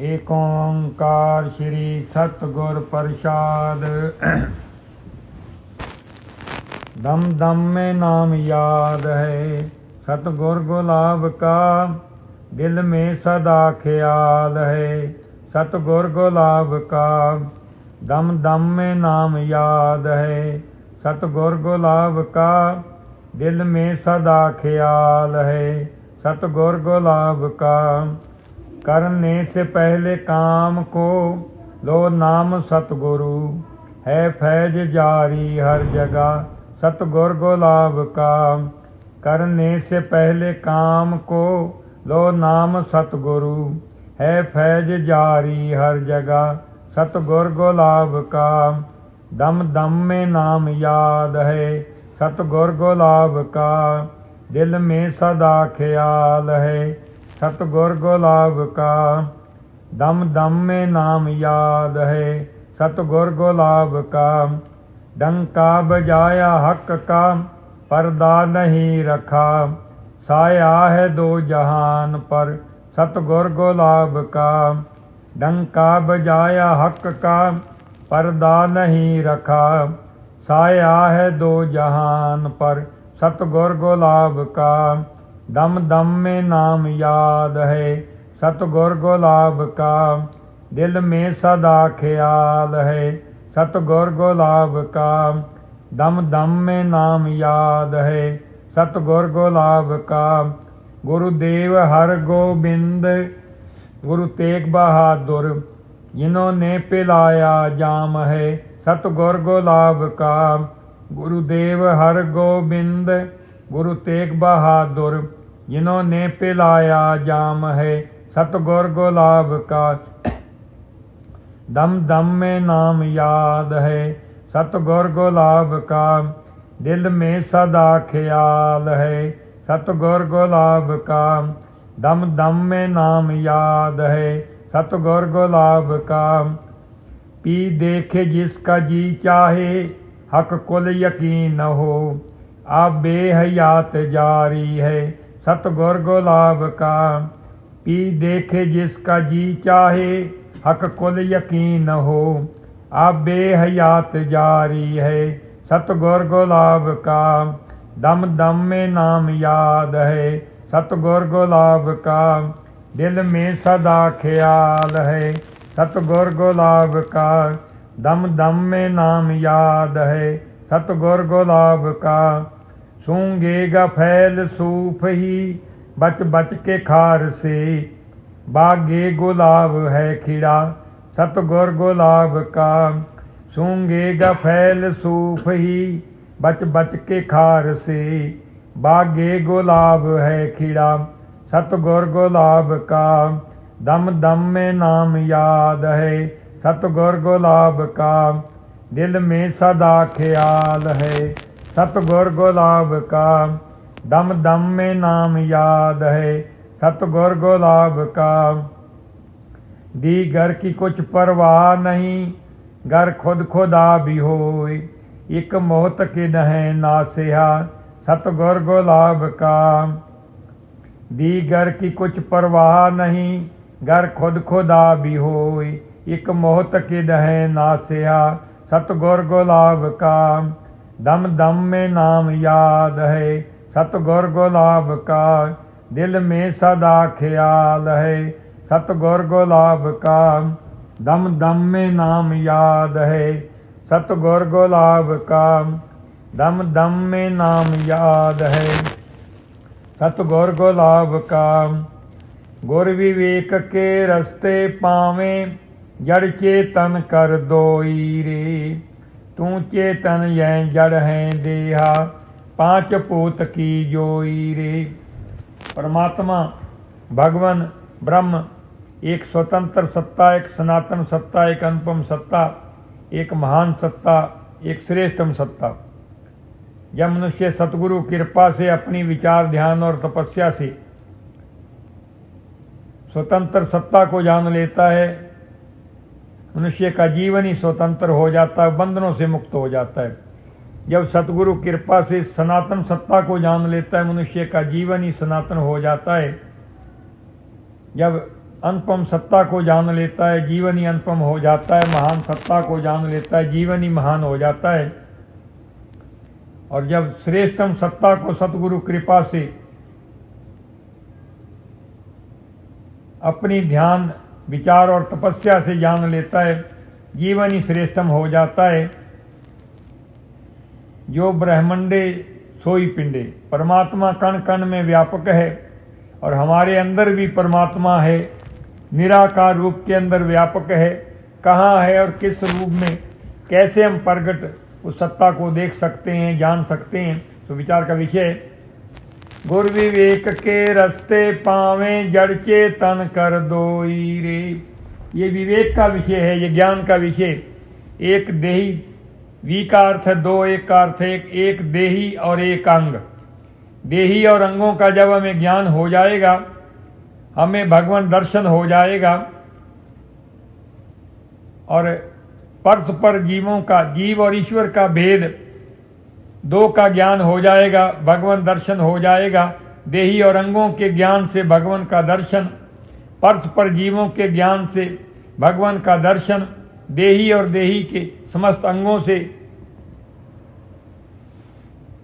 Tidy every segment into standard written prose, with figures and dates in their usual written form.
ਏਕ ਓंकार श्री सतगुर प्रसाद। दम दम में नाम याद है सतगुर गुलाब का, दिल में सदा ख्याल है सतगुर गुलाब का। दम दम में नाम याद है सतगुर गुलाब का, दिल में सदा ख्याल है सतगुर गुलाब का। करने से पहले काम को लो नाम सतगुरु, है फैज जारी हर जगह सतगुर गुलाब का। करने से पहले काम को लो नाम सतगुरु, है फैज जारी हर जगह सतगुर गुलाब का। दम दम में नाम याद है सतगुर गुलाब का, दिल में सदा ख्याल है सतगुर गुलाब का। दम दम में नाम याद है सतगुर गुलाब का। डंका बजाया हक का, पर्दा नहीं रखा, साया है दो जहान पर सतगुर गुलाब का। डंका बजाया हक का, पर्दा नहीं रखा, साया है दो जहान पर सतगुर गुलाब का। दम दम में नाम याद है सतगुर गुलाब का, दिल में सदा ख्याल है सतगुर गुलाब का। दम दम में नाम याद है सतगुर गुलाब का। गुरुदेव हर गोबिंद गुरु तेग बहादुर, जिन्होंने पिलाया जाम है सतगुर गुलाब का। गुरुदेव हर गोबिंद गुरु तेग बहादुर, जिन्होंने पिलाया जाम है सतगुर गुलाब का। दम दम में नाम याद है सतगुर गुलाब का, दिल में सदा ख्याल है सतगुर गुलाब का। दम दम में नाम याद है सतगुर गुलाब का। पी देखे जिसका जी चाहे, हक कुल यकीन हो, अब बेहयात जारी है सतगुर गुलाब का। पी देखे जिसका जी चाहे, हक कुल यकीन हो, अब बेहयात जारी है सतगुर गुलाब का। दम दम में नाम याद है सतगुर गुलाब का, दिल में सदा ख्याल है सतगुर गुलाब का। दम दम में नाम याद है सतगुर गुलाब का। सूंघेगा फैल सूफ ही बच बच के खार से, बागे गुलाब है खिड़ा सतगुर गुलाब का। सूंघेगा फैल सूफ ही बच बच के खार से, बागे गुलाब है खिड़ा सतगुर गुलाब का। दम दम में नाम याद है सतगुर गुलाब का, दिल में सदा ख्याल है सतगुर गुलाब का। दम दम में नाम याद है सतगुर गुलाब का। दीगर की कुछ परवाह नहीं, घर खुद खुदा भी होए, एक मोहत के नह नासिहा सतगुर गुलाब का। दीगर की कुछ परवाह नहीं, घर खुद खुदा भी होए, एक मोहत के नह नासिहा सतगुर गुलाब का। दम दम में नाम याद है सतगुर गुलाब का, दिल में सदा ख्याल है सतगुर गुलाब का। दम दम में नाम याद है सतगुर गुलाब का। दम दम में नाम याद है सतगुर गुलाब का। गुर विवेक के रस्ते पावें, जड़ चेतन कर दोई रे। तू चेतन यह जड़ है देहा, पांच पूत की जोई रे। परमात्मा भगवान ब्रह्म एक स्वतंत्र सत्ता, एक सनातन सत्ता, एक अनुपम सत्ता, एक महान सत्ता, एक श्रेष्ठतम सत्ता। जब मनुष्य सतगुरु कृपा से अपनी विचार ध्यान और तपस्या से स्वतंत्र सत्ता को जान लेता है, मनुष्य का जीवन ही स्वतंत्र हो जाता है, बंधनों से मुक्त हो जाता है। जब सतगुरु कृपा से सनातन सत्ता को जान लेता है, मनुष्य का जीवन ही सनातन हो जाता है। जब अनुपम सत्ता को जान लेता है, जीवन ही अनुपम हो जाता है। महान सत्ता को जान लेता है, जीवन ही महान हो जाता है। और जब श्रेष्ठतम सत्ता को सतगुरु कृपा से अपनी ध्यान, विचार और तपस्या से जान लेता है, जीवन ही श्रेष्ठतम हो जाता है। जो ब्रह्मंडे सोई पिंडे, परमात्मा कण कण में व्यापक है और हमारे अंदर भी परमात्मा है, निराकार रूप के अंदर व्यापक है। कहाँ है और किस रूप में, कैसे हम प्रगट उस सत्ता को देख सकते हैं, जान सकते हैं, तो विचार का विषय। गुर विवेक के रस्ते पावें, जड़ चेतन कर दोई रे। ये विवेक का विषय है, ये ज्ञान का विषय। एक देही, वी का अर्थ है दो, एक का अर्थ है एक देही और एक अंग। देही और अंगों का जब हमें ज्ञान हो जाएगा, हमें भगवान दर्शन हो जाएगा और परस्पर जीवों का, जीव और ईश्वर का भेद दो का ज्ञान हो जाएगा, भगवान दर्शन हो जाएगा। देही और अंगों के ज्ञान से भगवान का दर्शन, परस्पर जीवों के ज्ञान से भगवान का दर्शन, देही और देही के समस्त अंगों से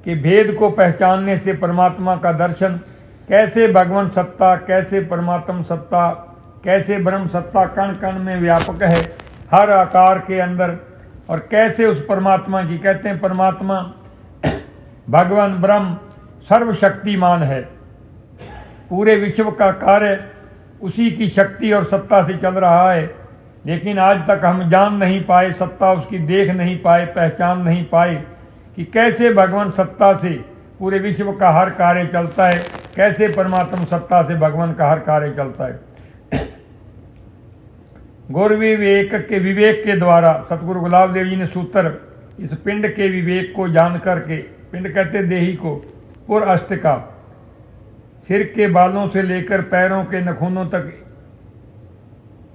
के भेद को पहचानने से परमात्मा का दर्शन। कैसे भगवान सत्ता, कैसे परमात्मा सत्ता, कैसे ब्रह्म सत्ता कण कण में व्यापक है, हर आकार के अंदर। और कैसे उस परमात्मा की, कहते हैं परमात्मा भगवान ब्रह्म सर्वशक्तिमान है, पूरे विश्व का कार्य उसी की शक्ति और सत्ता से चल रहा है। लेकिन आज तक हम जान नहीं पाए, सत्ता उसकी देख नहीं पाए, पहचान नहीं पाए कि कैसे भगवान सत्ता से पूरे विश्व का हर कार्य चलता है, कैसे परमात्मा सत्ता से भगवान का हर कार्य चलता है। गुर विवेक के, विवेक के द्वारा सतगुरु गुलाब देव जी ने सूत्र इस पिंड के विवेक को जान करके, पिंड कहते देही को, पुर अष्ट का, सिर के बालों से लेकर पैरों के नखूनों तक,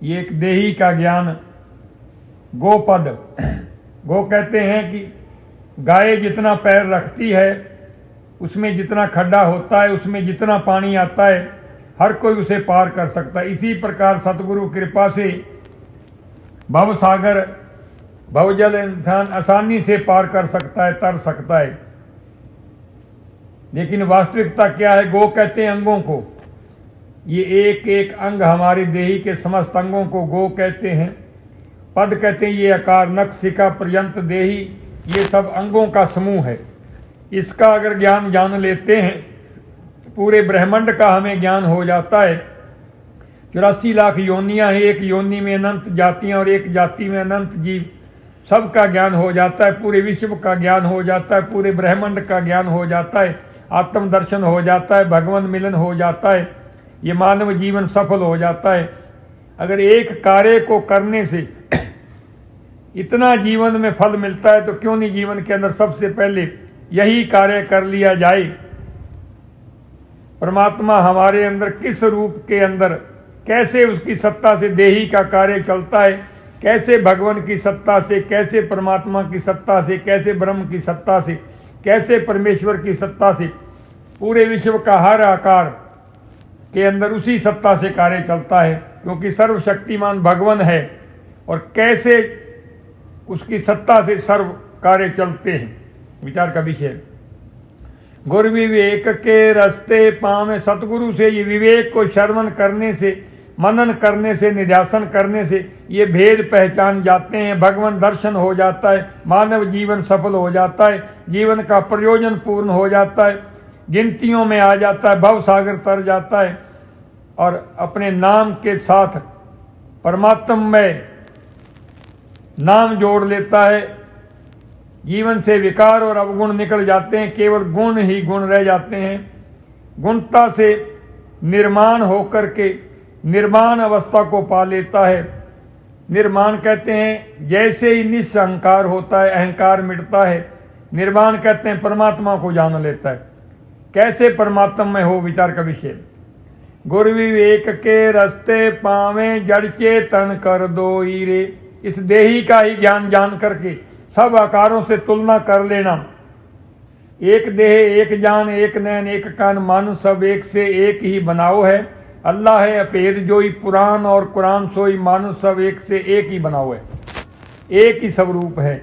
ये एक देही का ज्ञान। गोपद, गो कहते हैं कि गाय जितना पैर रखती है, उसमें जितना खड्डा होता है, उसमें जितना पानी आता है, हर कोई उसे पार कर सकता है। इसी प्रकार सतगुरु कृपा से भव सागर, भवजल इंसान आसानी से पार कर सकता है, तर सकता है। लेकिन वास्तविकता क्या है? गो कहते हैं अंगों को, ये एक एक अंग हमारी देही के समस्त अंगों को गो कहते हैं। पद कहते हैं ये आकार, नख शिखा पर्यंत देही, ये सब अंगों का समूह है। इसका अगर ज्ञान जान लेते हैं, पूरे ब्रह्मांड का हमें ज्ञान हो जाता है। 84 लाख योनियां हैं, एक योनि में अनंत जातियां और एक जाति में अनंत जीव, सबका ज्ञान हो जाता है, पूरे विश्व का ज्ञान हो जाता है, पूरे ब्रह्मांड का ज्ञान हो जाता है, आत्म दर्शन हो जाता है, भगवान मिलन हो जाता है, ये मानव जीवन सफल हो जाता है। अगर एक कार्य को करने से इतना जीवन में फल मिलता है, तो क्यों नहीं जीवन के अंदर सबसे पहले यही कार्य कर लिया जाए। परमात्मा हमारे अंदर किस रूप के अंदर, कैसे उसकी सत्ता से देही का कार्य चलता है, कैसे भगवान की सत्ता से, कैसे परमात्मा की सत्ता से, कैसे ब्रह्म की सत्ता से, कैसे परमेश्वर की सत्ता से पूरे विश्व का हर आकार के अंदर उसी सत्ता से कार्य चलता है, क्योंकि सर्वशक्तिमान भगवान है। और कैसे उसकी सत्ता से सर्व कार्य चलते हैं, विचार का विषय। गुर विवेक के रस्ते पावें, सतगुरु से ये विवेक को श्रवण करने से, मनन करने से, निध्यासन करने से ये भेद पहचान जाते हैं, भगवान दर्शन हो जाता है, मानव जीवन सफल हो जाता है, जीवन का प्रयोजन पूर्ण हो जाता है, गिनतियों में आ जाता है, भव सागर तर जाता है और अपने नाम के साथ परमात्मा में नाम जोड़ लेता है। जीवन से विकार और अवगुण निकल जाते हैं, केवल गुण ही गुण रह जाते हैं। गुणता से निर्माण होकर के निर्माण अवस्था को पा लेता है। निर्माण कहते हैं जैसे ही निस्संकार होता है, अहंकार मिटता है। निर्माण कहते हैं परमात्मा को जान लेता है। कैसे परमात्मा में हो, विचार का विषय। गुर विवेक के रस्ते पावें, जड़ चेतन कर दोई रे। इस देही का ही ज्ञान जान करके सब आकारों से तुलना कर लेना। एक देह, एक जान, एक नैन, एक कान, मन सब एक से एक ही बनाओ है। अल्लाह है अभेद जोई पुराण और कुरान सोई मानुष सब एक से एक ही बना हुआ है, एक ही स्वरूप है।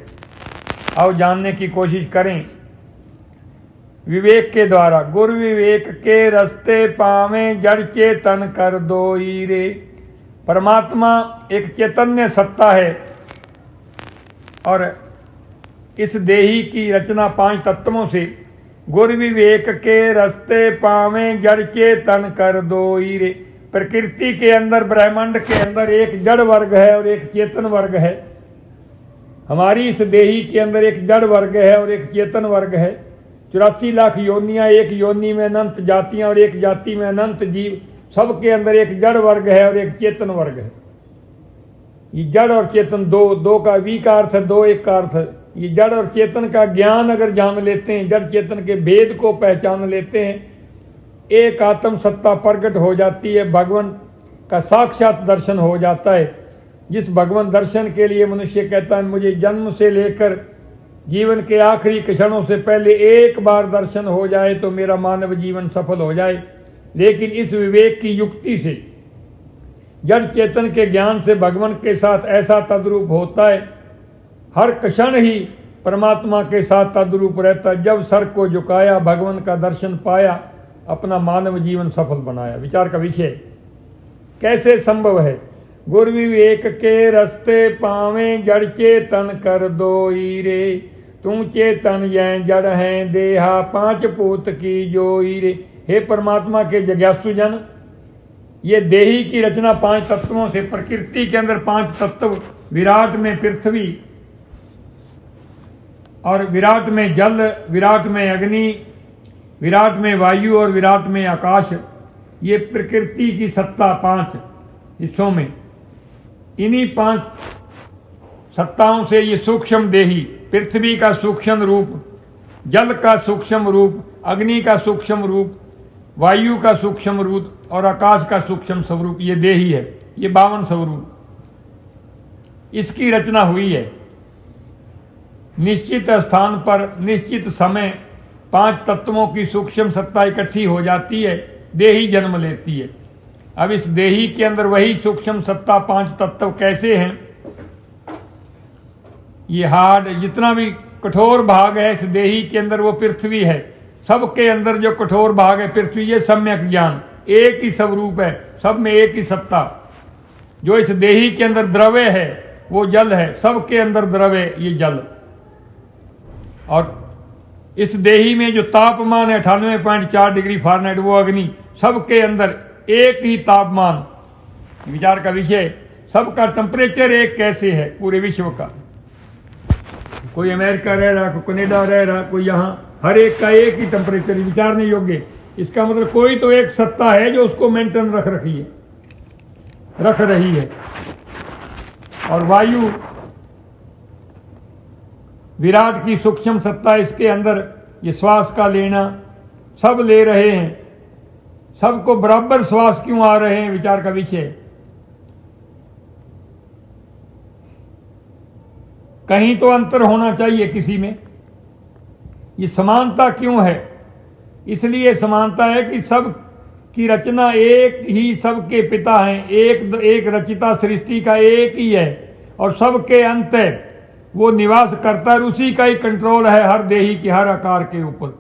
आओ जानने की कोशिश करें विवेक के द्वारा। गुर विवेक के रस्ते पावें जड़ चेतन कर दोई रे। परमात्मा एक चैतन्य सत्ता है और इस देही की रचना 5 तत्वों से। गुर विवेक के रस्ते पावें जड़ चेतन कर दोई रे। प्रकृति के अंदर, ब्रह्मांड के अंदर एक जड़ वर्ग है और एक चेतन वर्ग है। हमारी इस देही के अंदर एक जड़ वर्ग है और एक चेतन वर्ग है। 84 लाख योनियां, एक योनि में अनंत जातियां और एक जाति में अनंत जीव। सबके अंदर एक जड़ वर्ग है और एक चेतन वर्ग है। ये जड़ और चेतन दो का वी का अर्थ है, दो एक का अर्थ है। ये जड़ और चेतन का ज्ञान अगर जान लेते हैं, जड़ चेतन के भेद को पहचान लेते हैं, एक आत्म सत्ता प्रकट हो जाती है, भगवान का साक्षात दर्शन हो जाता है। जिस भगवान दर्शन के लिए मनुष्य कहता है मुझे जन्म से लेकर जीवन के आखिरी क्षणों से पहले एक बार दर्शन हो जाए तो मेरा मानव जीवन सफल हो जाए। लेकिन इस विवेक की युक्ति से, जड़ चेतन के ज्ञान से भगवान के साथ ऐसा तद्रूप होता है, हर क्षण ही परमात्मा के साथ तद्रूप रहता है। जब सर को झुकाया, भगवान का दर्शन पाया, अपना मानव जीवन सफल बनाया। विचार का विषय कैसे संभव है? गुर विवेक के रस्ते पावें जड़ चेतन कर दोई रे। तू चेतन यह जड़ है देहा 5 पूत की जोई रे। हे परमात्मा के जिज्ञासु जन, ये देही की रचना 5 तत्वों से। प्रकृति के अंदर 5 तत्व, विराट में पृथ्वी और विराट में जल, विराट में अग्नि, विराट में वायु और विराट में आकाश। ये प्रकृति की सत्ता 5 हिस्सों में। इन्हीं 5 सत्ताओं से ये सूक्ष्म देही, पृथ्वी का सूक्ष्म रूप, जल का सूक्ष्म रूप, अग्नि का सूक्ष्म रूप, वायु का सूक्ष्म रूप और आकाश का सूक्ष्म स्वरूप, ये देही है। ये 52 स्वरूप इसकी रचना हुई है। निश्चित स्थान पर निश्चित समय 5 तत्वों की सूक्ष्म सत्ता इकट्ठी हो जाती है, देही जन्म लेती है। अब इस देही के अंदर वही सूक्ष्म सत्ता 5 तत्व कैसे हैं? ये हार्ड, जितना भी कठोर भाग है इस देही के अंदर, वो पृथ्वी है। सबके अंदर जो कठोर भाग है पृथ्वी, ये सम्यक ज्ञान, एक ही स्वरूप है, सब में एक ही सत्ता। जो इस देही के अंदर द्रव्य है वो जल है, सबके अंदर द्रव्य ये जल। और इस देही में जो तापमान है 98.4 डिग्री फ़ारेनहाइट, वो अग्नि। सबके अंदर एक ही तापमान। विचार का विषय, सबका टेम्परेचर एक कैसे है पूरे विश्व का? कोई अमेरिका रह रहा, कोई कनाडा रह रहा, कोई यहाँ, हर एक का एक ही टेम्परेचर। विचारने योग्य। इसका मतलब कोई तो एक सत्ता है जो उसको मेंटेन रख रही है। और वायु विराट की सूक्ष्म सत्ता, इसके अंदर ये श्वास का लेना, सब ले रहे हैं। सबको बराबर श्वास क्यों आ रहे हैं? विचार का विषय। कहीं तो अंतर होना चाहिए किसी में। ये समानता क्यों है? इसलिए समानता है कि सब की रचना एक ही, सबके पिता हैं, एक रचिता सृष्टि का एक ही है और सबके अंत है वो निवास करता है। उसी का ही कंट्रोल है हर देही के, हर आकार के ऊपर।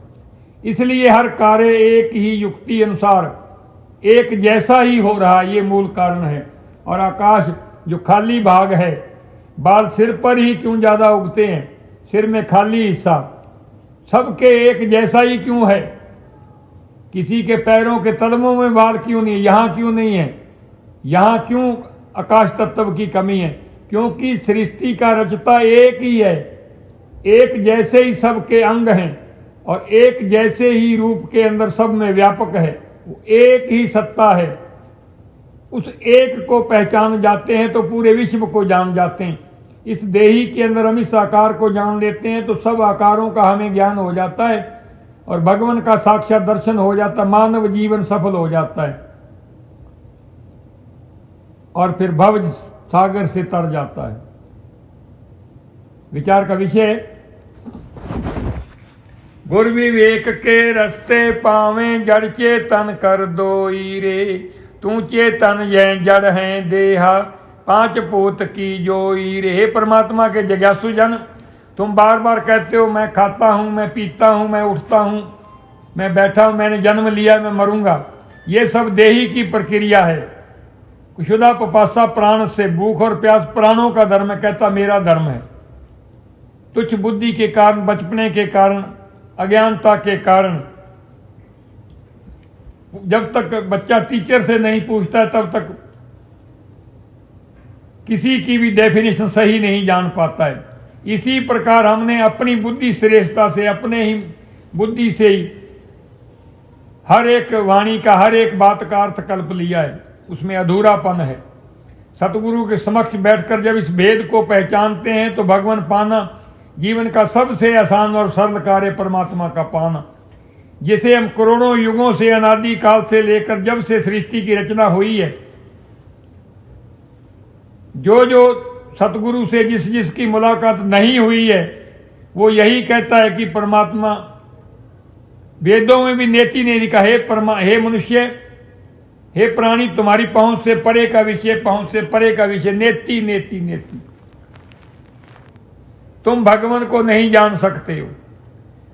इसलिए हर कार्य एक ही युक्ति अनुसार एक जैसा ही हो रहा, ये मूल कारण है। और आकाश जो खाली भाग है, बाल सिर पर ही क्यों ज्यादा उगते हैं? सिर में खाली हिस्सा सबके एक जैसा ही क्यों है? किसी के पैरों के तलवों में बाल क्यों नहीं है? यहाँ क्यों नहीं है? यहाँ क्यों आकाश तत्व की कमी है? क्योंकि सृष्टि का रचता एक ही है, एक जैसे ही सबके अंग हैं और एक जैसे ही रूप के अंदर सब में व्यापक है। वो एक ही सत्ता है। उस एक को पहचान जाते हैं तो पूरे विश्व को जान जाते हैं। इस देही के अंदर हम इस आकार को जान लेते हैं तो सब आकारों का हमें ज्ञान हो जाता है और भगवान का साक्षात दर्शन हो जाता है। मानव जीवन सफल हो जाता है और फिर भव सागर से तर जाता है। विचार का विषय, गुर विवेक के रस्ते पावें जड़ चेतन कर दोई रे। तू चेतन जय जड़ है देहा पांच भूत की जोई रे। हे परमात्मा के जिज्ञासु जन, तुम बार बार कहते हो मैं खाता हूँ, मैं पीता हूँ, मैं उठता हूँ, मैं बैठा हूँ, मैंने जन्म लिया, मैं मरूंगा। ये सब देही की प्रक्रिया है। क्षुधा पिपासा प्राण से, भूख और प्यास प्राणों का धर्म है, कहता मेरा धर्म है। तुच्छ बुद्धि के कारण, बचपने के कारण, अज्ञानता के कारण, जब तक बच्चा टीचर से नहीं पूछता तब तक किसी की भी डेफिनेशन सही नहीं जान पाता है। इसी प्रकार हमने अपनी बुद्धि श्रेष्ठता से, अपने ही बुद्धि से ही हर एक वाणी का, हर एक बात का अर्थ कल्प लिया है, उसमें अधूरापन है। सतगुरु के समक्ष बैठकर जब इस भेद को पहचानते हैं तो भगवान पाना जीवन का सबसे आसान और सरल कार्य परमात्मा का पाना, जिसे हम करोड़ों युगों से, अनादि काल से लेकर जब से सृष्टि की रचना हुई है, जो जो सतगुरु से जिसकी मुलाकात नहीं हुई है वो यही कहता है कि परमात्मा, वेदों में भी नेति ने लिखा, हे मनुष्य, हे प्राणी, तुम्हारी पहुंच से परे का विषय, पहुंच से परे का विषय, नेति नेति नेति। तुम भगवान को नहीं जान सकते हो।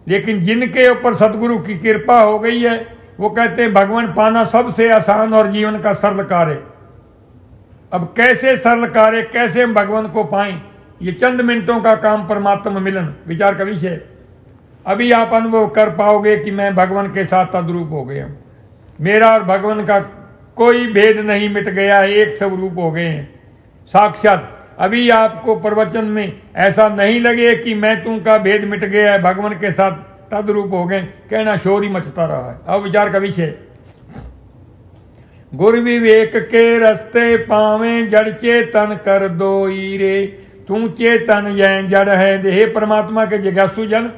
लेकिन जिनके ऊपर सतगुरु की कृपा हो गई है वो कहते हैं भगवान पाना सबसे आसान और जीवन का सरल कार्य। अब कैसे सरल कार्य, कैसे हम भगवान को पाएं, ये चंद मिनटों का काम परमात्मा मिलन विचार का विषय है। अभी आप अनुभव कर पाओगे कि मैं भगवान के साथ तद्रूप हो गया, मेरा और भगवान का कोई भेद नहीं मिट गया, एक स्वरूप हो गए हैं साक्षात। अभी आपको प्रवचन में ऐसा नहीं लगे कि मैं तुम का भेद मिट गया है, भगवान के साथ तद्रूप हो गए, कहना शोर ही मचता रहा है। अब विचार का विषय, गुर विवेक के रस्ते पावे जड़ चेतन कर दोई रे। तू चेतन जय जड़ है दे। हे परमात्मा के जिज्ञासु जन,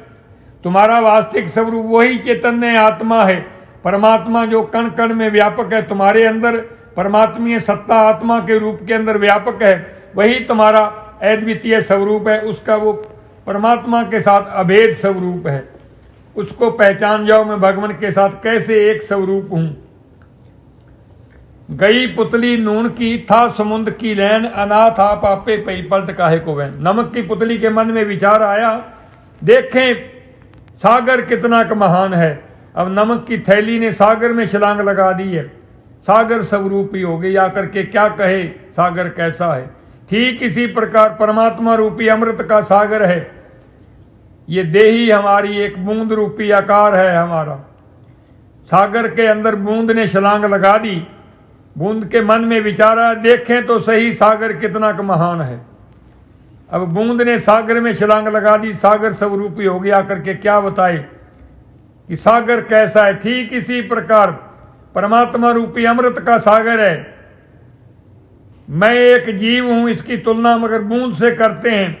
तुम्हारा वास्तविक स्वरूप वही चैतन्य आत्मा है। परमात्मा जो कण कण में व्यापक है, तुम्हारे अंदर परमात्मीय सत्ता आत्मा के रूप के अंदर व्यापक है, वही तुम्हारा अद्वितीय स्वरूप है। उसका वो परमात्मा के साथ अभेद स्वरूप है, उसको पहचान जाओ। मैं भगवान के साथ कैसे एक स्वरूप हूं। गई पुतली नून की, था समुद्र की लैन, अनाथ आप आपे पई पलट काहे को वैन। नमक की पुतली के मन में विचार आया, देखें सागर कितना का महान है। अब नमक की थैली ने सागर में छलांग लगा दी है, सागर स्वरूपी हो गई। आकर के क्या कहे सागर कैसा है। ठीक इसी प्रकार परमात्मा रूपी अमृत का सागर है, ये देही हमारी एक बूंद रूपी आकार है हमारा। सागर के अंदर बूंद ने छलांग लगा दी, बूंद के मन में विचारा, देखें तो सही सागर कितना का महान है। अब बूंद ने सागर में छलांग लगा दी, सागर स्वरूपी हो गया। करके क्या बताए कि सागर कैसा है। ठीक इसी प्रकार परमात्मा रूपी अमृत का सागर है। मैं एक जीव हूं, इसकी तुलना मगर बूंद से करते हैं।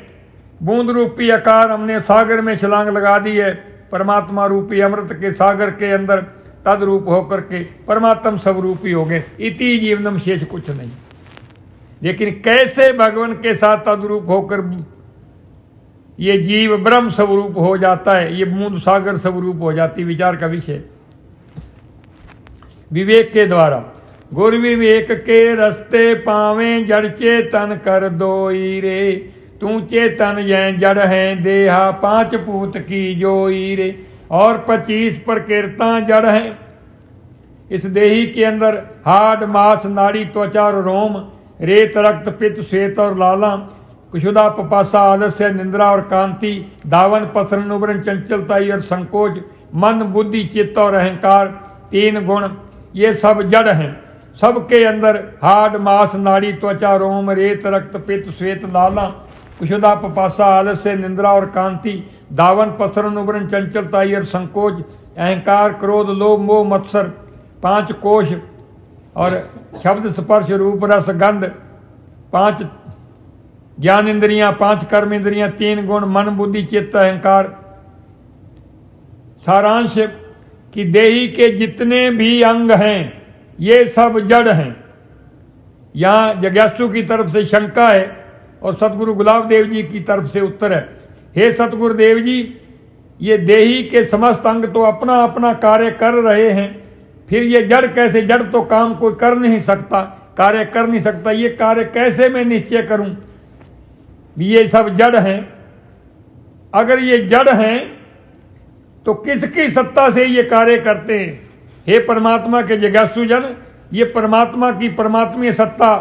बूंद रूपी आकार हमने सागर में छलांग लगा दी है। परमात्मा रूपी अमृत के सागर के अंदर तद्रूप होकर के परमात्म स्वरूपी हो गए। इति जीवनम, शेष कुछ नहीं। लेकिन कैसे भगवान के साथ तद्रूप होकर ये जीव ब्रह्म स्वरूप हो जाता है, ये बूंद सागर स्वरूप हो जाती, विचार का विषय। विवेक के द्वारा, गुर विवेक के रस्ते पावे जड़ चेतन कर दोई रे। तू चेतन जय जड़ है देहा पांच पूत की जोई रे। और 25 प्रकृता जड़ है इस देही के अंदर, हाड मांस नाड़ी त्वचा और रोम, रेत रक्त पित्त श्वेत और लाला, कुशुदा पिपासा आलस्य निंद्रा और कांति, दावन पसरन उबरन चंचलता और संकोच, मन बुद्धि चित्त और अहंकार, 3 गुण, ये सब जड़ हैं। सबके अंदर हाड मांस नाड़ी त्वचा रोम, रेत रक्त पित्त श्वेत लाला, कुशुदा पिपासा आलस्य निंद्रा और कांति, दावन पसरन उबरन चंचलता और संकोच, अहंकार क्रोध लोभ मोह मत्सर, 5 कोश और शब्द स्पर्श रूप रस गंध, 5 ज्ञान इंद्रियां, 5 कर्म इंद्रियां, 3 गुण, मन बुद्धि चित्त अहंकार। सारांश कि देही के जितने भी अंग हैं ये सब जड़ हैं। यहां जिज्ञासु की तरफ से शंका है और सतगुरु गुलाब देव जी की तरफ से उत्तर है। हे सतगुरुदेव जी, ये देही के समस्त अंग तो अपना अपना कार्य कर रहे हैं, फिर ये जड़ कैसे, जड़ तो काम कोई कर नहीं सकता, कार्य कर नहीं सकता, ये कार्य कैसे मैं निश्चय करूं? ये सब जड़ हैं। अगर ये जड़ हैं तो किसकी सत्ता से ये कार्य करते हैं? हे परमात्मा के जिज्ञासु जन, ये परमात्मा की परमात्मीय सत्ता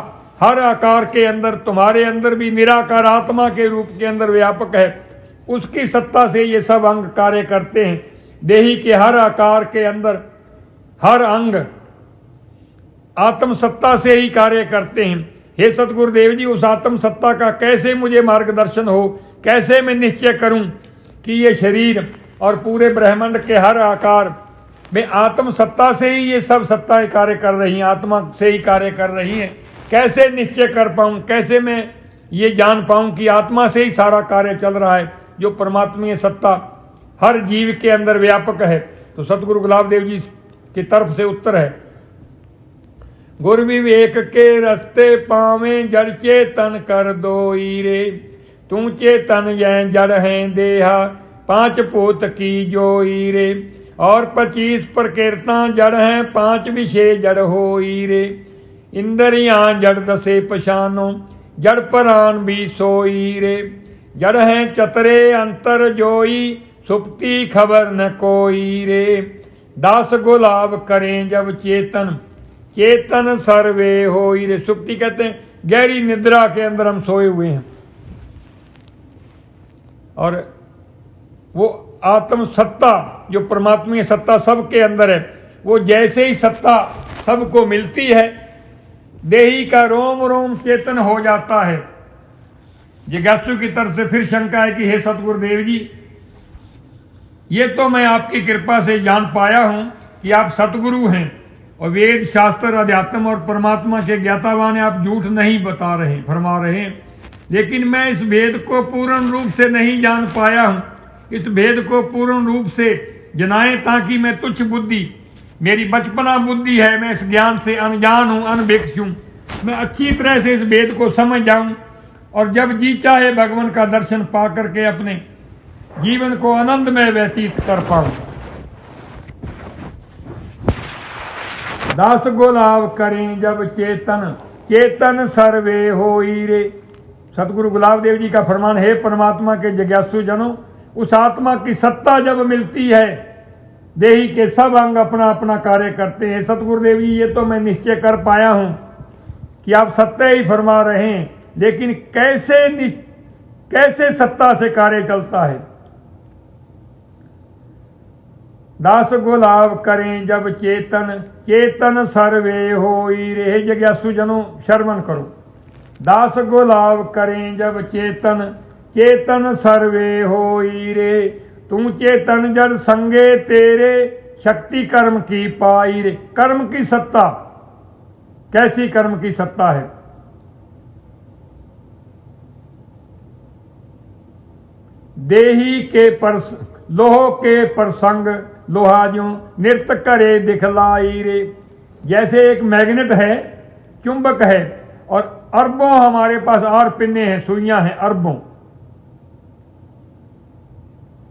हर आकार के अंदर, तुम्हारे अंदर भी निराकार आत्मा के रूप के अंदर व्यापक है। उसकी सत्ता से ये सब अंग कार्य करते हैं। देही के हर आकार के अंदर हर अंग आत्म सत्ता से ही कार्य करते हैं। हे सतगुरुदेव जी, उस आत्म सत्ता का कैसे मुझे मार्गदर्शन हो, कैसे मैं निश्चय करूं कि ये शरीर और पूरे ब्रह्मांड के हर आकार में आत्म सत्ता से ही ये सब सत्ताएं कार्य कर रही हैं, आत्मा से ही कार्य कर रही हैं। कैसे निश्चय कर पाऊं, कैसे मैं ये जान पाऊं कि आत्मा से ही सारा कार्य चल रहा है, जो परमात्मीय सत्ता हर जीव के अंदर व्यापक है। तो सतगुरु गुलाब देव जी की तरफ से उत्तर है, गुर विवेक के रस्ते पावे जड़ चेतन कर दोई रे, तू चेतन जै जड़ है देहा पांच पोत की जोई रे, और 25 प्रकृता जड़ हैं 5 विषय जड़ होई रे, इंद्रियां जड़ दसे पशानो जड़ परान भी सोई रे, जड़ हैं चतरे अंतर जोई सुप्ति खबर न कोई रे, दास गुलाब करें जब चेतन चेतन सर्वे होई रे। सुप्ति कहते हैं गहरी निद्रा के अंदर हम सोए हुए हैं, और वो आत्म सत्ता जो परमात्मीय सत्ता सबके अंदर है, वो जैसे ही सत्ता सबको मिलती है, देही का रोम रोम चेतन हो जाता है। जिज्ञासु की तरफ से फिर शंका है कि हे सतगुरुदेव जी, ये तो मैं आपकी कृपा से जान पाया हूं कि आप सतगुरु हैं और वेद शास्त्र अध्यात्म और परमात्मा के ज्ञातावान हैं, आप झूठ नहीं बता रहे फरमा रहे हैं, लेकिन मैं इस भेद को पूर्ण रूप से नहीं जान पाया हूं। इस भेद को पूर्ण रूप से जनाएं ताकि मैं तुच्छ बुद्धि, मेरी बचपना बुद्धि है, मैं इस ज्ञान से अनजान हूं, अनभिक्ष हूं, मैं अच्छी तरह से इस भेद को समझ जाऊं और जब जी चाहे भगवान का दर्शन पा करके अपने जीवन को आनंद में व्यतीत कर पाऊं। दास गुलाब करें जब चेतन चेतन सर्वे होई रे। सतगुरु गुलाब देव जी का फरमान है, परमात्मा के जिज्ञासु जनों, उस आत्मा की सत्ता जब मिलती है, देही के सब अंग अपना अपना कार्य करते हैं। सतगुरुदेव जी, ये तो मैं निश्चय कर पाया हूं कि आप सत्य ही फरमा रहे हैं, लेकिन कैसे सत्ता से कार्य चलता है? दास गुलाब करें जब चेतन चेतन सर्वे होई रे। जिज्ञासु जनों श्रवण करो, दास गुलाब करें जब चेतन चेतन सर्वे होई रे, तू चेतन जड़ संगे तेरे शक्ति कर्म की पाई रे। कर्म की सत्ता, कैसी कर्म की सत्ता है? देही के लोह के प्रसंग लोहा जो नृत्य करे दिखलाई रे। जैसे एक मैग्नेट है, चुंबक है, और अरबों हमारे पास आर पिन्ने हैं, सुइयां हैं अरबों,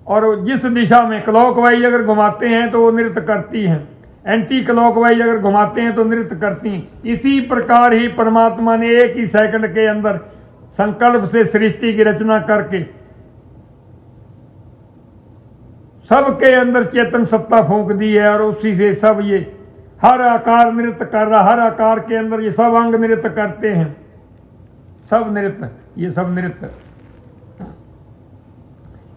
और जिस दिशा में क्लॉकवाइज अगर घुमाते हैं तो वो नृत्य करती हैं, एंटी क्लॉकवाइज अगर घुमाते हैं तो नृत्य करती हैं। इसी प्रकार ही परमात्मा ने एक ही सेकंड के अंदर संकल्प से सृष्टि की रचना करके सबके अंदर चेतन सत्ता फूंक दी है, और उसी से सब ये हर आकार नृत्य कर रहा, हर आकार के अंदर ये सब अंग नृत्य करते हैं, सब नृत्य, ये सब नृत्य।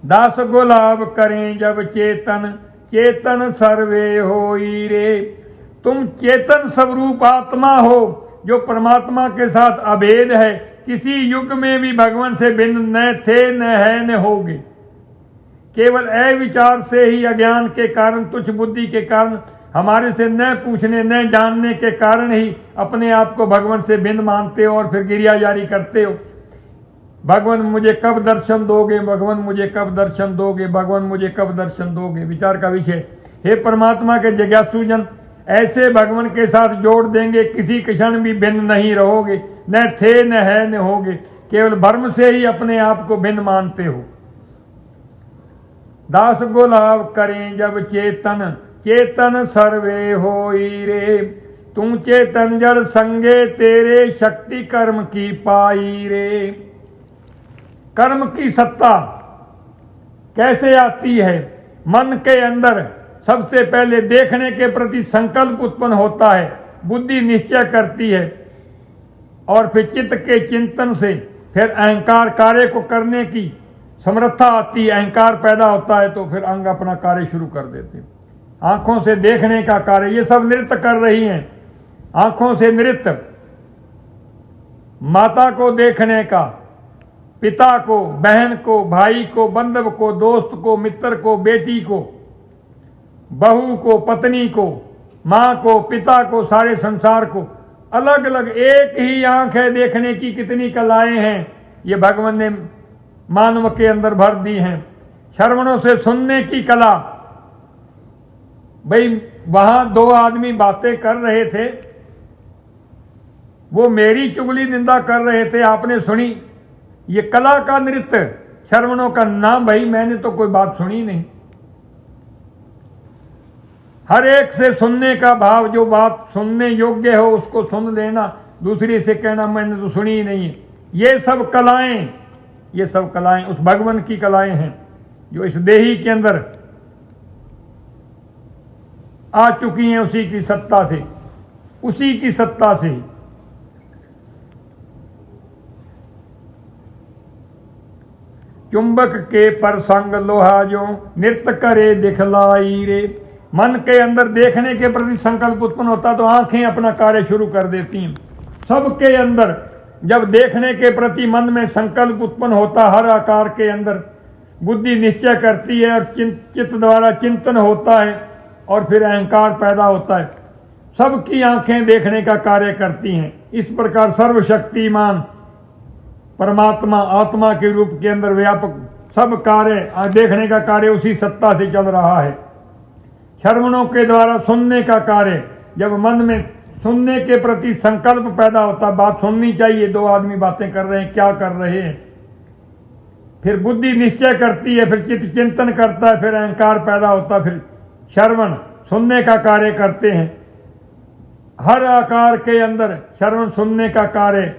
दास गुलाब करें जब चेतन चेतन सर्वे होई रे। तुम चेतन स्वरूप आत्मा हो जो परमात्मा के साथ अभेद है, किसी युग में भी भगवान से भिन्न न थे, न है, न होगे। केवल अविचार से ही, अज्ञान के कारण, तुच्छ बुद्धि के कारण, हमारे से न पूछने न जानने के कारण ही अपने आप को भगवान से भिन्न मानते हो और फिर गिरिया जारी करते हो, भगवान मुझे कब दर्शन दोगे, भगवान मुझे कब दर्शन दोगे, भगवान मुझे कब दर्शन दोगे। विचार का विषय। हे परमात्मा के जिज्ञासु जन, ऐसे भगवान के साथ जोड़ देंगे, किसी क्षण भी भिन्न नहीं रहोगे, न थे, न है, न होगे, केवल भ्रम से ही अपने आप को भिन्न मानते हो। दास गुलाब करें जब चेतन चेतन सर्वे होई रे। तू चेतन जड़ संगे तेरे, शक्ति कर्म की पाई रे। कर्म की सत्ता कैसे आती है? मन के अंदर सबसे पहले देखने के प्रति संकल्प उत्पन्न होता है, बुद्धि निश्चय करती है, और फिर चित्त के चिंतन से फिर अहंकार कार्य को करने की समर्था आती है, अहंकार पैदा होता है, तो फिर अंग अपना कार्य शुरू कर देते हैं। आंखों से देखने का कार्य, ये सब नृत्य कर रही हैं। आंखों से नृत्य, माता को देखने का, पिता को, बहन को, भाई को, बंधु को, दोस्त को, मित्र को, बेटी को, बहू को, पत्नी को, माँ को, पिता को, सारे संसार को। अलग अलग एक ही आंख है देखने की, कितनी कलाएं हैं ये भगवान ने मानव के अंदर भर दी हैं। श्रवणों से सुनने की कला, भाई वहां दो आदमी बातें कर रहे थे, वो मेरी चुगली निंदा कर रहे थे, आपने सुनी, ये कला का नृत्य श्रवणों का नाम। भाई मैंने तो कोई बात सुनी नहीं। हर एक से सुनने का भाव, जो बात सुनने योग्य हो उसको सुन लेना, दूसरे से कहना मैंने तो सुनी ही नहीं है। ये सब कलाएं, ये सब कलाएं उस भगवान की कलाएं हैं जो इस देही के अंदर आ चुकी हैं, उसी की सत्ता से, उसी की सत्ता से। चुंबक के परसंग लोहा जो, नृत्य करे दिखलाई रे। मन के अंदर देखने के प्रति संकल्प उत्पन्न होता तो आंखें अपना कार्य शुरू कर देती हैं। सबके अंदर जब देखने के प्रति मन में संकल्प उत्पन्न होता, हर आकार के अंदर बुद्धि निश्चय करती है और चित्त द्वारा चिंतन होता है, और फिर अहंकार पैदा होता है। सबकी आंखें देखने का कार्य करती हैं। इस प्रकार सर्वशक्तिमान परमात्मा आत्मा के रूप के अंदर व्यापक सब कार्य, देखने का कार्य उसी सत्ता से चल रहा है। श्रवणों के द्वारा सुनने का कार्य, जब मन में सुनने के प्रति संकल्प पैदा होता, बात सुननी चाहिए, दो आदमी बातें कर रहे हैं, क्या कर रहे हैं, फिर बुद्धि निश्चय करती है, फिर चित्त चिंतन करता है, फिर अहंकार पैदा होता है, फिर श्रवण सुनने का कार्य करते हैं। हर आकार के अंदर श्रवण सुनने का कार्य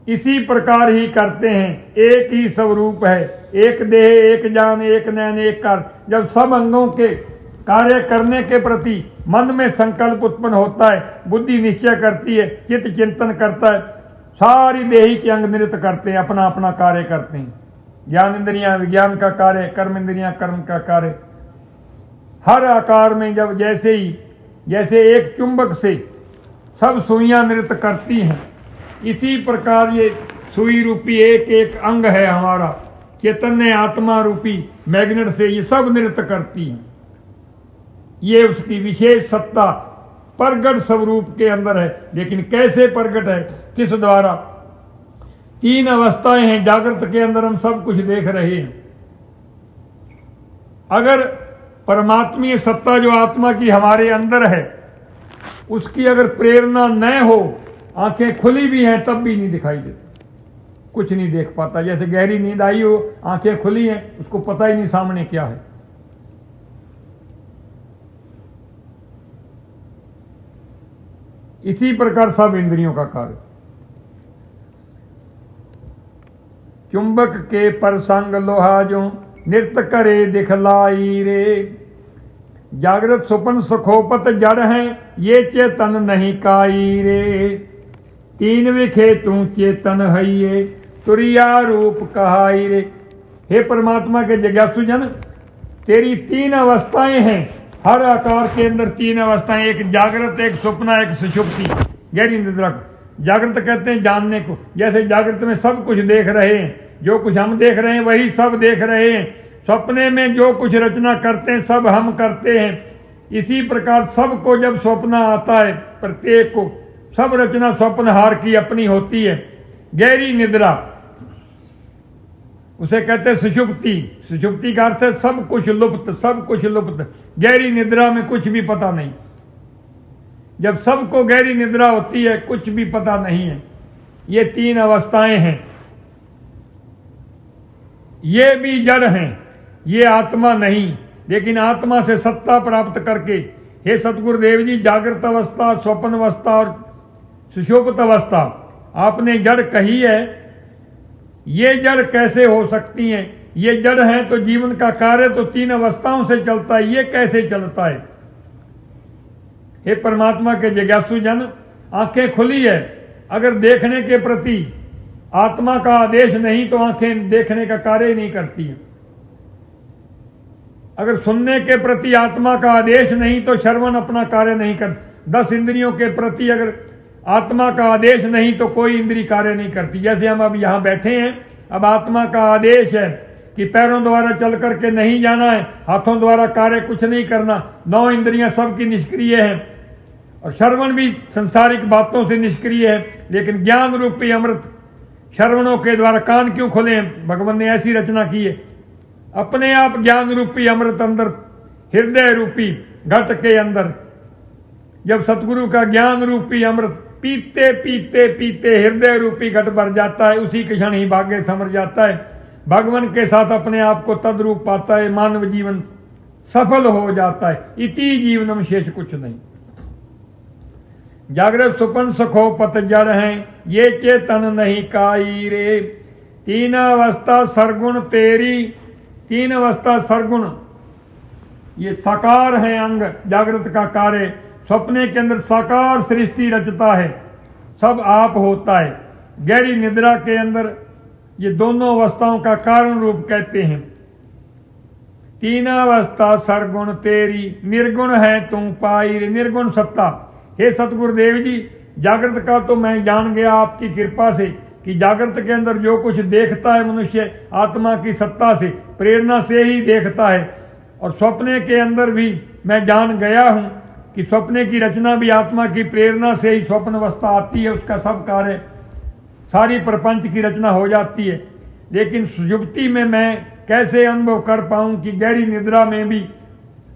इसी प्रकार ही करते हैं। एक ही स्वरूप है, एक देह, एक जान, एक नयन, एक कार्य। जब सब अंगों के कार्य करने के प्रति मन में संकल्प उत्पन्न होता है, बुद्धि निश्चय करती है, चित्त चिंतन करता है, सारी देही के अंग नृत्य करते हैं, अपना अपना कार्य करते हैं। ज्ञान इंद्रियां विज्ञान का कार्य, कर्म इंद्रियां कर्म का कार्य। हर आकार में जब जैसे एक चुंबक से सब सुइयां नृत्य करती हैं, इसी प्रकार ये सुई रूपी एक एक अंग है हमारा, चैतन्य आत्मा रूपी मैग्नेट से ये सब नृत्य करती हैं। ये उसकी विशेष सत्ता प्रगट स्वरूप के अंदर है। लेकिन कैसे प्रगट है, किस द्वारा? तीन अवस्थाएं हैं जागृत के अंदर, हम सब कुछ देख रहे हैं। अगर परमात्मीय सत्ता जो आत्मा की हमारे अंदर है, उसकी अगर प्रेरणा न हो, आंखें खुली भी हैं तब भी नहीं दिखाई देती, कुछ नहीं देख पाता। जैसे गहरी नींद आई हो, आंखें खुली हैं, उसको पता ही नहीं सामने क्या है। इसी प्रकार सब इंद्रियों का कार्य। चुंबक के परसंग लोहा जो, नृत्य करे दिखलाई रे। जागृत सुपन सुखोपत जड़ हैं, ये चेतन नहीं काई रे। तीन विखे तू चेतन हइये, तुरिया रूप कहाई रे। हे परमात्मा के जिज्ञासु जन, तेरी तीन अवस्थाएं हैं, हर आकार के अंदर तीन अवस्थाएं, एक जागृत, एक स्वप्न, एक सुषुप्ति, गहरी निद्रा। जागृत कहते हैं जानने को। जैसे जागृत में सब कुछ देख रहे हैं, जो कुछ हम देख रहे हैं वही सब देख रहे हैं। सपने में जो कुछ रचना करते हैं सब हम करते हैं। इसी प्रकार सबको जब स्वप्न आता है, प्रत्येक को सब रचना स्वप्नहार की अपनी होती है। गहरी निद्रा उसे कहते हैं सुषुप्ति। सुषुप्ति का अर्थ है सब कुछ लुप्त, सब कुछ लुप्त। गहरी निद्रा में कुछ भी पता नहीं। जब सबको गहरी निद्रा होती है, कुछ भी पता नहीं है। ये तीन अवस्थाएं हैं। ये भी जड़ हैं, ये आत्मा नहीं। लेकिन आत्मा से सत्ता प्राप्त करके, हे सतगुरुदेव जी, जागृत अवस्था, स्वप्न अवस्था और सुषुप्त अवस्था आपने जड़ कही है, ये जड़ कैसे हो सकती हैं? ये जड़ है तो जीवन का कार्य तो 3 अवस्थाओं से चलता है, ये कैसे चलता है? हे परमात्मा के जिज्ञासु जन, आंखें खुली है, अगर देखने के प्रति आत्मा का आदेश नहीं तो आंखें देखने का कार्य ही नहीं करती हैं। अगर सुनने के प्रति आत्मा का आदेश नहीं तो श्रवण अपना कार्य नहीं कर। 10 इंद्रियों के प्रति अगर आत्मा का आदेश नहीं तो कोई इंद्री कार्य नहीं करती। जैसे हम अब यहाँ बैठे हैं, अब आत्मा का आदेश है कि पैरों द्वारा चल करके नहीं जाना है, हाथों द्वारा कार्य कुछ नहीं करना, 9 इंद्रियां सबकी निष्क्रिय हैं और श्रवण भी संसारिक बातों से निष्क्रिय है। लेकिन ज्ञान रूपी अमृत श्रवणों के द्वारा कान क्यों खोले हैं? भगवान ने ऐसी रचना की है। अपने आप ज्ञान रूपी अमृत अंदर हृदय रूपी घट के अंदर जब सतगुरु का ज्ञान रूपी अमृत पीते पीते पीते हृदय रूपी घट भर जाता है, उसी के क्षण ही भाग्य समर जाता है, भगवान के साथ अपने आप को तद्रूप पाता है, मानव जीवन सफल हो जाता है। इति जीवनम शेष कुछ नहीं। जागृत सुपन सखो पतझड़ हैं, ये चेतन नहीं काई रे। 3 अवस्था सरगुण तेरी, 3 अवस्था सरगुण ये साकार है अंग जागृत का कार्य। स्वप्ने के अंदर साकार सृष्टि रचता है, सब आप होता है। गहरी निद्रा के अंदर ये दोनों अवस्थाओं का कारण रूप कहते हैं। 3 अवस्था सरगुण तेरी, निर्गुण है तुम पाई रे। निर्गुण सत्ता, हे सतगुरुदेव जी, जागृत का तो मैं जान गया आपकी कृपा से कि जागृत के अंदर जो कुछ देखता है मनुष्य आत्मा की सत्ता से, प्रेरणा से ही देखता है। और स्वप्ने के अंदर भी मैं जान गया हूं कि स्वप्ने की रचना भी आत्मा की प्रेरणा से ही स्वप्न अवस्था आती है, उसका सब कार्य सारी प्रपंच की रचना हो जाती है। लेकिन सुषुप्ति में मैं कैसे अनुभव कर पाऊं कि गहरी निद्रा में भी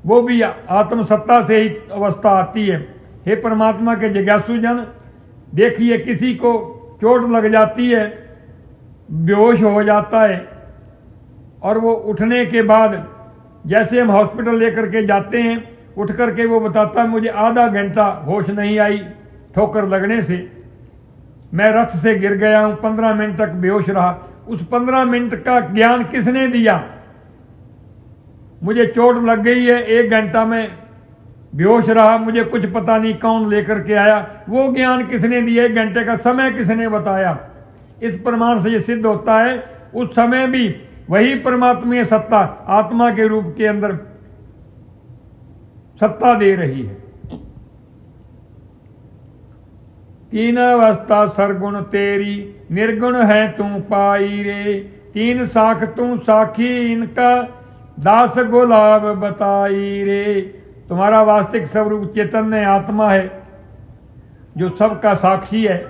वो भी आत्म सत्ता से ही अवस्था आती है। हे परमात्मा के जिज्ञासु जन, देखिए किसी को चोट लग जाती है, बेहोश हो जाता है और वो उठने के बाद जैसे हम हॉस्पिटल लेकर के जाते हैं, उठ करके वो बताता है मुझे आधा घंटा होश नहीं आई ठोकर लगने से, मैं रथ से गिर गया हूं, 15 मिनट तक बेहोश रहा। उस 15 मिनट का ज्ञान किसने दिया? मुझे चोट लग गई है, 1 घंटा में बेहोश रहा, मुझे कुछ पता नहीं कौन लेकर के आया, वो ज्ञान किसने दिया? 1 घंटे का समय किसने बताया? इस प्रमाण से ये सिद्ध होता है उस समय भी वही परमात्मा सत्ता आत्मा के रूप के अंदर सत्ता दे रही है। 3 अवस्था सरगुण तेरी, निर्गुण है तू पाई रे। 3 साख तू साखी, इनका दास गुलाब बताई रे। तुम्हारा वास्तविक स्वरूप चैतन्य आत्मा है जो सबका साक्षी है।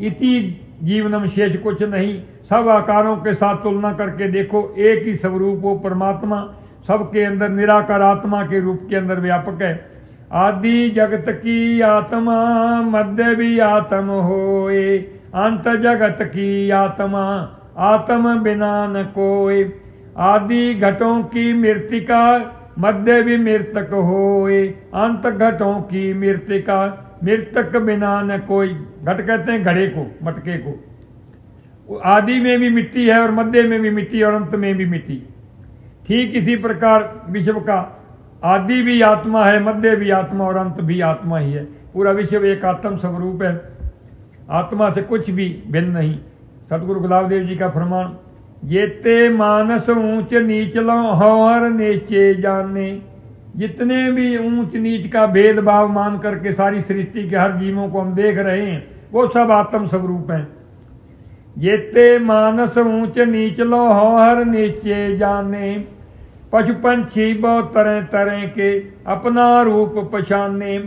इति जीवनम शेष कुछ नहीं। सब आकारों के साथ तुलना करके देखो, एक ही स्वरूप वो परमात्मा सबके अंदर निराकार आत्मा के रूप के अंदर व्यापक है। आदि जगत की आत्मा, मध्य भी आत्म होए, अंत जगत की आत्मा, आत्म बिना न कोई। आदि घटों की मृतिका, मध्य भी मृतक होए, अंत घटों की मृतिका, मृतक बिना न कोई। घट कहते हैं घड़े को, मटके को। आदि में भी मिट्टी है और मध्य में भी मिट्टी और अंत में भी मिट्टी। ठीक इसी प्रकार विश्व का आदि भी आत्मा है, मध्य भी आत्मा और अंत भी आत्मा ही है। पूरा विश्व एक आत्म स्वरूप है, आत्मा से कुछ भी भिन्न नहीं। सतगुरु गुलाबदेव जी का फरमान, जेते मानस ऊंच नीच लो हर निश्चय जाने। जितने भी ऊंच नीच का भेदभाव मान करके सारी सृष्टि के हर जीवों को हम देख रहे हैं, वो सब आत्म स्वरूप हैं। जेते मानस ऊंच नीच लो हर निश्चय जाने। पशु पंछी बहुत तरह तरह के अपना रूप पछाने।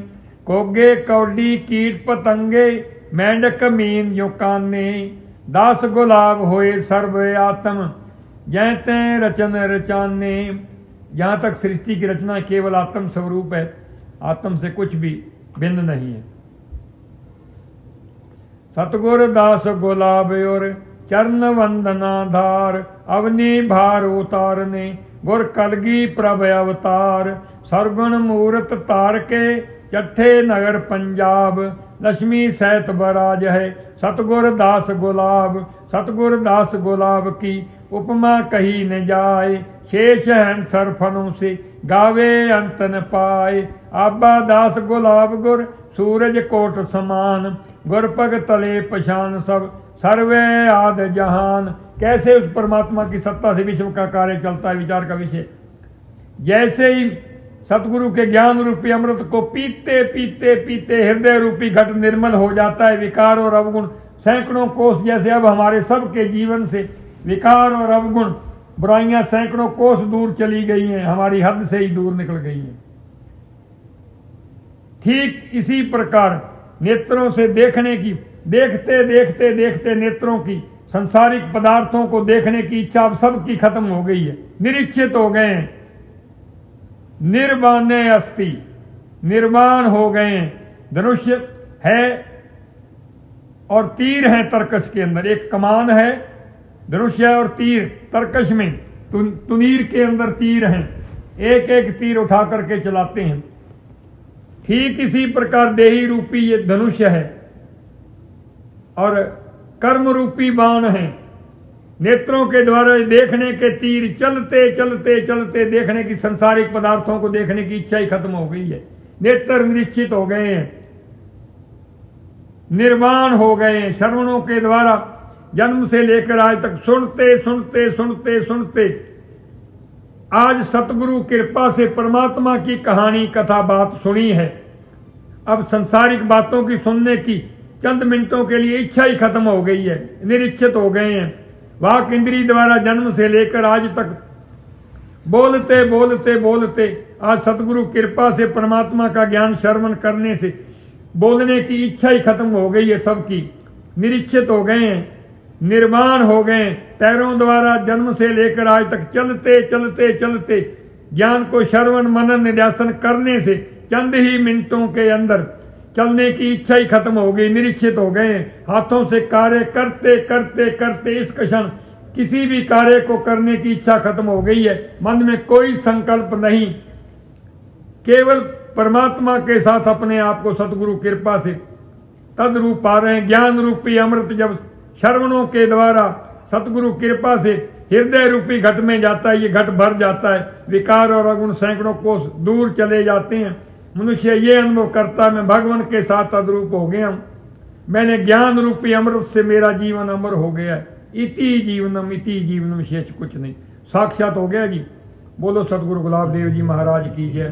कोगे कौडी कीट पतंगे, मेंढक मीन जो काने। दास गुलाब होए सर्व आत्म, जैते रचन रचाने। जहाँ तक सृष्टि की रचना केवल आत्म स्वरूप है, आत्म से कुछ भी भिन्न नहीं है। सतगुर दास गुलाब और चरण वंदना धार, अवनी भार उतारने। गुर कलगी प्रभ अवतार। सरगुण मूरत तार के चट्ठे नगर पंजाब। लक्ष्मी सहित बराज है सतगुर दास गुलाब। सतगुर दास गुलाब की उपमा कही न जाए। शेष हैं सरफनों से गावे अंत न पाए। आबा दास गुलाब गुर सूरज कोट समान। गुर पग तले पशान सब सर्वे आद जहान। कैसे उस परमात्मा की सत्ता से विश्व का कार्य चलता है, विचार का विषय। जैसे ही सतगुरु के ज्ञान रूपी अमृत को पीते पीते पीते हृदय रूपी घट निर्मल हो जाता है। विकार और अवगुण सैकड़ों कोस जैसे अब हमारे सबके जीवन से विकार और अवगुण बुराइयां सैकड़ों कोस दूर चली गई हैं, हमारी हद से ही दूर निकल गई हैं। ठीक इसी प्रकार नेत्रों से देखने की, देखते देखते देखते नेत्रों की संसारिक पदार्थों को देखने की इच्छा अब सबकी खत्म हो गई है, निरीक्षित हो गए हैं। निर्वाणे अस्ति, निर्वाण हो गए हैं। धनुष्य है और तीर है तरकश के अंदर, एक कमान है धनुष्य और तीर तरकश में तुनीर के अंदर तीर हैं, एक एक तीर उठा करके चलाते हैं। ठीक इसी प्रकार देही रूपी ये धनुष्य है और कर्म रूपी बाण है। नेत्रों के द्वारा देखने के तीर चलते चलते चलते देखने की, संसारिक पदार्थों को देखने की इच्छा ही खत्म हो गई है। नेत्र निश्चित हो गए हैं, निर्वाण हो गए हैं। श्रवणों के द्वारा जन्म से लेकर आज तक सुनते सुनते सुनते सुनते आज सतगुरु कृपा से परमात्मा की कहानी कथा बात सुनी है। अब संसारिक बातों की सुनने की चंद मिनटों के लिए इच्छा ही खत्म हो गई है, निरीक्षित हो गए हैं। वाक इंद्री द्वारा जन्म से लेकर आज तक बोलते बोलते बोलते आज सतगुरु कृपा से परमात्मा का ज्ञान श्रवण करने से बोलने की इच्छा ही खत्म हो गई है सबकी, निरीक्षित हो गए हैं, निर्वाण हो गए। पैरों द्वारा जन्म से लेकर आज तक चलते चलते चलते ज्ञान को श्रवण मनन निध्यासन करने से चंद ही मिनटों के अंदर चलने की इच्छा ही खत्म हो गई, निरीक्षित हो गए। हाथों से कार्य करते करते करते इस क्षण किसी भी कार्य को करने की इच्छा खत्म हो गई है। मन में कोई संकल्प नहीं, केवल परमात्मा के साथ अपने आप को सतगुरु कृपा से तद्रूप पा रहे हैं। ज्ञान रूपी अमृत जब श्रवणों के द्वारा सतगुरु कृपा से हृदय रूपी घट में जाता है, ये घट भर जाता है। विकार और अवगुण सैकड़ों कोस दूर चले जाते हैं। मनुष्य ये अनुभव करता है मैं भगवान के साथ तद्रूप हो गया हूं, मैंने ज्ञान रूपी अमृत से मेरा जीवन अमर हो गया है। इति जीवनम शेष कुछ नहीं, साक्षात हो गया जी। बोलो सतगुरु गुलाब देव जी महाराज की जय।